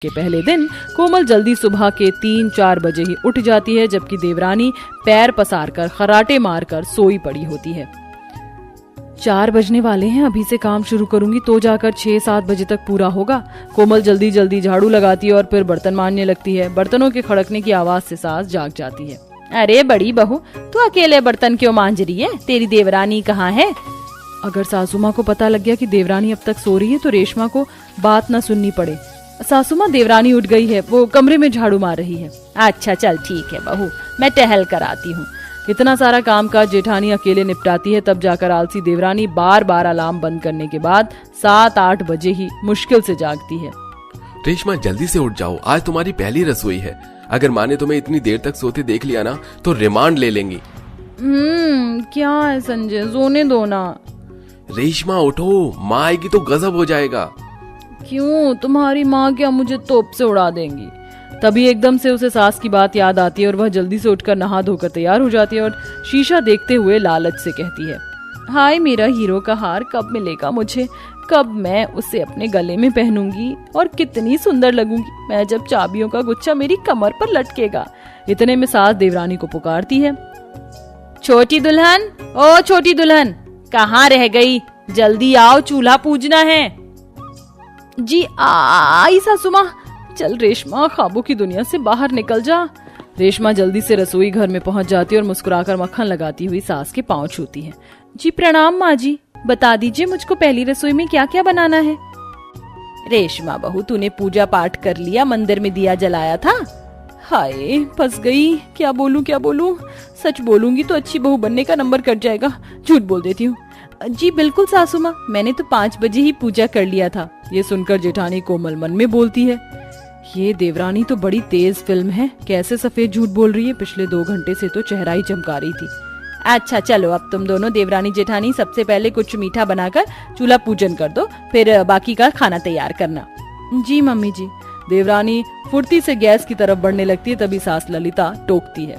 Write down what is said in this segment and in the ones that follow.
के पहले दिन कोमल जल्दी सुबह के 3-4 बजे ही उठ जाती है, जबकि देवरानी पैर पसारकर खराटे मारकर सोई पड़ी होती है। 4 बजने वाले हैं, अभी से काम शुरू करूंगी तो जाकर 6-7 बजे तक पूरा होगा। कोमल जल्दी जल्दी झाड़ू लगाती है और फिर बर्तन मांजने लगती है। बर्तनों के खड़कने की आवाज से सास जाग जाती है। अरे बड़ी बहू, तू अकेले बर्तन क्यों मांज रही है? तेरी देवरानी कहाँ है? अगर सासू माँ को पता लग गया कि देवरानी अब तक सो रही है तो रेशमा को बात न सुननी पड़े। सासू माँ, देवरानी उठ गई है, वो कमरे में झाड़ू मार रही है। अच्छा चल ठीक है बहू, मैं टहल कर आती हूँ। इतना सारा काम काज जेठानी अकेले निपटाती है, तब जाकर आलसी देवरानी बार बार अलार्म बंद करने के बाद 7-8 बजे ही मुश्किल से जागती है। रेशमा, जल्दी से उठ जाओ, आज तुम्हारी पहली रसोई है। अगर माँ ने तुम्हें इतनी देर तक सोते देख लिया ना तो रिमांड ले लेंगी। क्या है संजय, सोने दो ना। रेशमा उठो, माँ आएगी तो गजब हो जाएगा। क्यों, तुम्हारी माँ क्या मुझे तोप से उड़ा देंगी? तभी एकदम से उसे सास की बात याद आती है और वह जल्दी से उठकर नहा धोकर तैयार हो जाती है और शीशा देखते हुए लालच से कहती है, हाय मेरा हीरो का हार कब मिलेगा मुझे? कब मैं उसे अपने गले में पहनूंगी और कितनी सुंदर लगूंगी मैं जब चाबियों का गुच्छा मेरी कमर पर लटकेगा। इतने में सास देवरानी को पुकारती है, छोटी दुल्हन, ओ छोटी दुल्हन, कहाँ रह गई? जल्दी आओ, चूल्हा पूजना है। जी आई सासू माँ। चल रेशमा, ख्वाबों की दुनिया से बाहर निकल जा। रेशमा जल्दी से रसोई घर में पहुंच जाती है और मुस्कुराकर मक्खन लगाती हुई सास के पांव छूती है। जी प्रणाम माँ जी, बता दीजिए मुझको पहली रसोई में क्या क्या बनाना है। रेशमा बहू, तूने पूजा पाठ कर लिया? मंदिर में दिया जलाया था? हाय फंस गई, क्या बोलूं? सच बोलूंगी तो अच्छी बहू बनने का नंबर कट जाएगा, झूठ बोल देती हूँ। जी बिल्कुल सासू माँ, मैंने तो 5 बजे ही पूजा कर लिया था। ये सुनकर जेठानी कोमल मन में बोलती है, ये देवरानी तो बड़ी तेज फिल्म है, कैसे सफेद झूठ बोल रही है, पिछले 2 घंटे से तो चेहरा ही चमका रही थी। अच्छा चलो, अब तुम दोनों देवरानी जेठानी सबसे पहले कुछ मीठा बनाकर चूल्हा पूजन कर दो, फिर बाकी का खाना तैयार करना। जी मम्मी जी। देवरानी फुर्ती से गैस की तरफ बढ़ने लगती है, तभी सास ललिता टोकती है,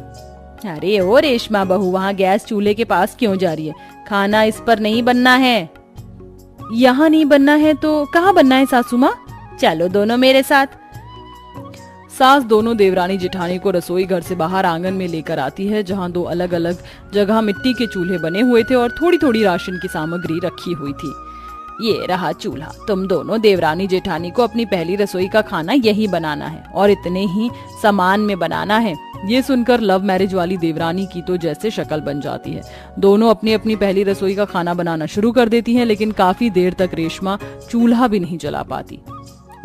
अरे ओ रेशमा बहू, वहाँ गैस चूल्हे के पास क्यों जा रही है? खाना इस पर नहीं बनना है। यहाँ नहीं बनना है तो कहाँ बनना है सासू माँ? चलो दोनों मेरे साथ। सास दोनों देवरानी जेठानी को रसोई घर से बाहर आंगन में लेकर आती है, जहाँ 2 अलग अलग जगह मिट्टी के चूल्हे बने हुए थे और थोड़ी थोड़ी राशन की सामग्री रखी हुई थी। ये रहा चूल्हा, तुम दोनों देवरानी जेठानी को अपनी पहली रसोई का खाना यही बनाना है और इतने ही सामान में बनाना है। ये सुनकर लव मैरिज वाली देवरानी की तो जैसे शक्ल बन जाती है। दोनों अपनी अपनी पहली रसोई का खाना बनाना शुरू कर देती हैं, लेकिन काफी देर तक रेशमा चूल्हा भी नहीं जला पाती।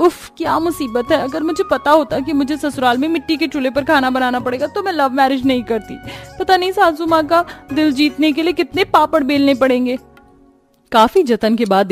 उफ, क्या मुसीबत है। अगर मुझे पता होता कि मुझे ससुराल में मिट्टी के चूल्हे पर खाना बनाना पड़ेगा तो मैं लव मैरिज नहीं करती। पता नहीं सासू माँ का दिल जीतने के लिए कितने पापड़ बेलने पड़ेंगे। काफी जतन के बाद